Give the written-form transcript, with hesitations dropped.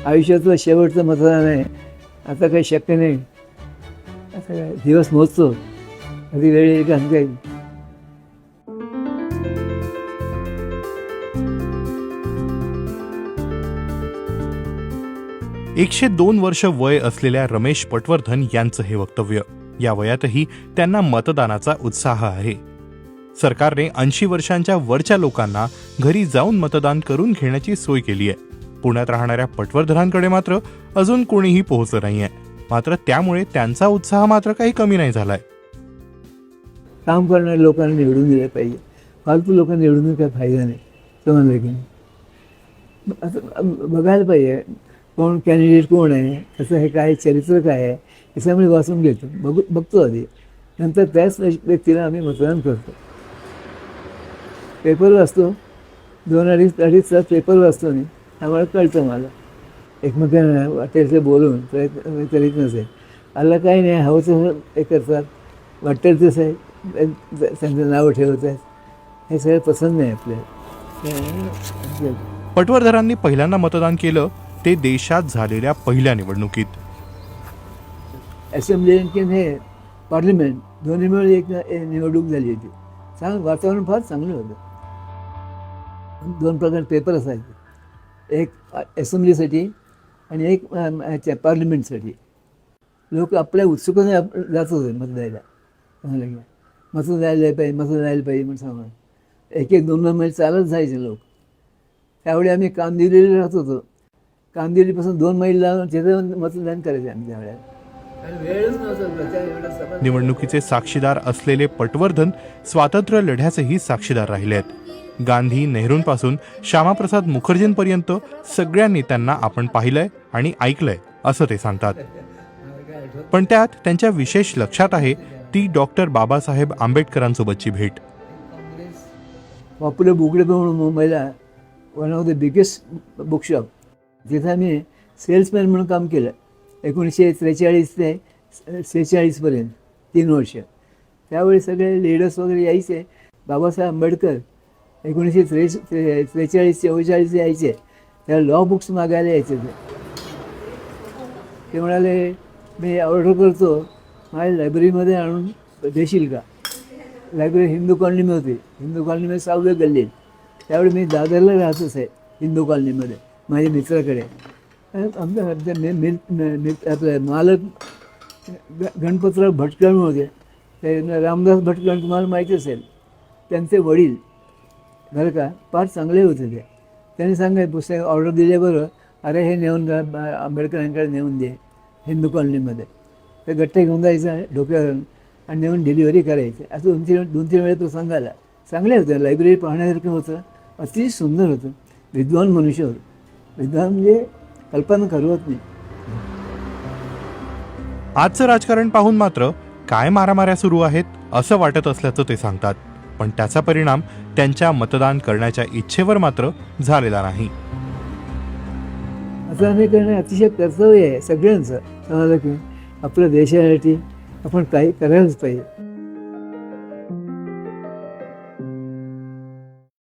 आयुष्यातलं शेवटचं मतदान आहे, आता काही शक्य नाही. आता काय दिवस मोजतो, कधी वेळ येईल का काही. 102 वर्ष वय असलेल्या रमेश पटवर्धन यांचं हे वक्तव्य. या वयातही त्यांना मतदानाचा उत्साह आहे. सरकारने 80 वर्षांच्या वरच्या लोकांना घरी जाऊन मतदान करून घेण्याची सोय केली आहे. पुण्यात राहणाऱ्या पटवर्धनांकडे मात्र अजून कोणीही पोहोचलं नाहीये. मात्र त्यामुळे त्यांचा उत्साह मात्र काही कमी नाही झालाय. काम करणाऱ्या लोकांना निवडून दिलं पाहिजे. फालतू लोकांना निवडून काय फायदा नाही. समजलं की नाही. असं बघायला पाहिजे कोण कॅन्डिडेट कोण आहे, कसं हे काय चरित्र काय आहे, याच्यामुळे वाचून घेतो, बघतो आधी. नंतर त्याच व्यक्तीला आम्ही मतदान करतो. पेपर वाचतो, 2-2.5 तास पेपर वाचतो मी, त्यामुळे कळतं मला. एकमेकांना वाटेल ते बोलून करीत नसेल. आला काही नाही, हवं तसं हे करतात, वाटेल तसं आहे त्यांचं नावं ठेवत आहेत. हे सगळं पसंत नाही आपल्याला. पटवर्धनांनी पहिल्यांदा मतदान केलं ते देशात झालेल्या पहिल्या निवडणुकीत. असेंब्ली आणखी हे पार्लिमेंट दोन्ही मिळून एक निवडणूक झाली होती. वातावरण फार चांगलं होतं. 2 प्रकार पेपर असायचे, एक असेंब्लीसाठी आणि एक पार्लिमेंटसाठी. लोक आपल्या उत्सुकतेने जात होते मत द्यायला. मतदान द्यायला पाहिजे, मतदान द्यायला पाहिजे म्हणून सांगा. 1-2 मैल चालत जायचे लोक. त्यावेळी आम्ही कामदिवलीला राहत होतो. कामदिवलीपासून 2 मैल लावून तिथं मतदान करायचे आम्ही त्यावेळेला. वेळच नव्हता. निवडणुकीचे साक्षीदार असलेले पटवर्धन स्वातंत्र्य लढ्याचेही साक्षीदार राहिले आहेत. गांधी, नेहरूंपासून श्यामाप्रसाद मुखर्जींपर्यंत सगळ्या नेत्यांना आपण पाहिलंय आणि ऐकलंय असं ते सांगतात. पण त्यात त्यांच्या विशेष लक्षात आहे ती डॉक्टर बाबासाहेब आंबेडकरांसोबतची भेट. पॉप्युलर बुकडे म्हणून मुंबईला one of the biggest bookshop, तिथं आम्ही सेल्समॅन म्हणून काम केलं 1943 ते 46पर्यंत 3 वर्ष. त्यावेळी सगळे लीडर्स वगैरे यायचे. बाबासाहेब आंबेडकर 1943-44 यायचे. त्या लॉ बुक्स मागायला यायचे. ते म्हणाले मी ऑर्डर करतो, माझ्या लायब्ररीमध्ये आणून देशील का. लायब्ररी हिंदू कॉलनीमध्ये होती. हिंदू कॉलनीमध्ये 6व्या गल्लीत. त्यावेळी मी दादरला राहतच आहे हिंदू कॉलनीमध्ये माझ्या मित्राकडे. आपले मालक गणपतराव भटकळ होते. ते रामदास भटकळ तुम्हाला माहिती असेल. त्यांचे वडील बरं का फार चांगले होते ते. त्यांनी सांगाय पुस्तक ऑर्डर दिल्याबरोबर अरे हे नेऊन आंबेडकरांकडे नेऊन दे हिंदू कॉलनीमध्ये. ते गट्टे घेऊन जायचं डोक्यावर आणि नेऊन डिलिव्हरी करायची. असं 2-3 वेळा तो सांगायला. चांगले होते. लायब्ररी पाहण्यासारखं होतं. अतिशय सुंदर होतं. विद्वान मनुष्य होतं. विद्वान म्हणजे कल्पना करवत नाही. आजचं राजकारण पाहून मात्र काय मारामाऱ्या सुरू आहेत असं वाटत असल्याचं ते सांगतात. पण त्याचा परिणाम त्यांच्या मतदान करण्याच्या इच्छेवर मात्र झालेला नाही. मतदान करणं अतिशय कर्तव्य आहे सगळ्यांचं. समजलं की आपल्या देशासाठी आपण काही करायलाच पाहिजे.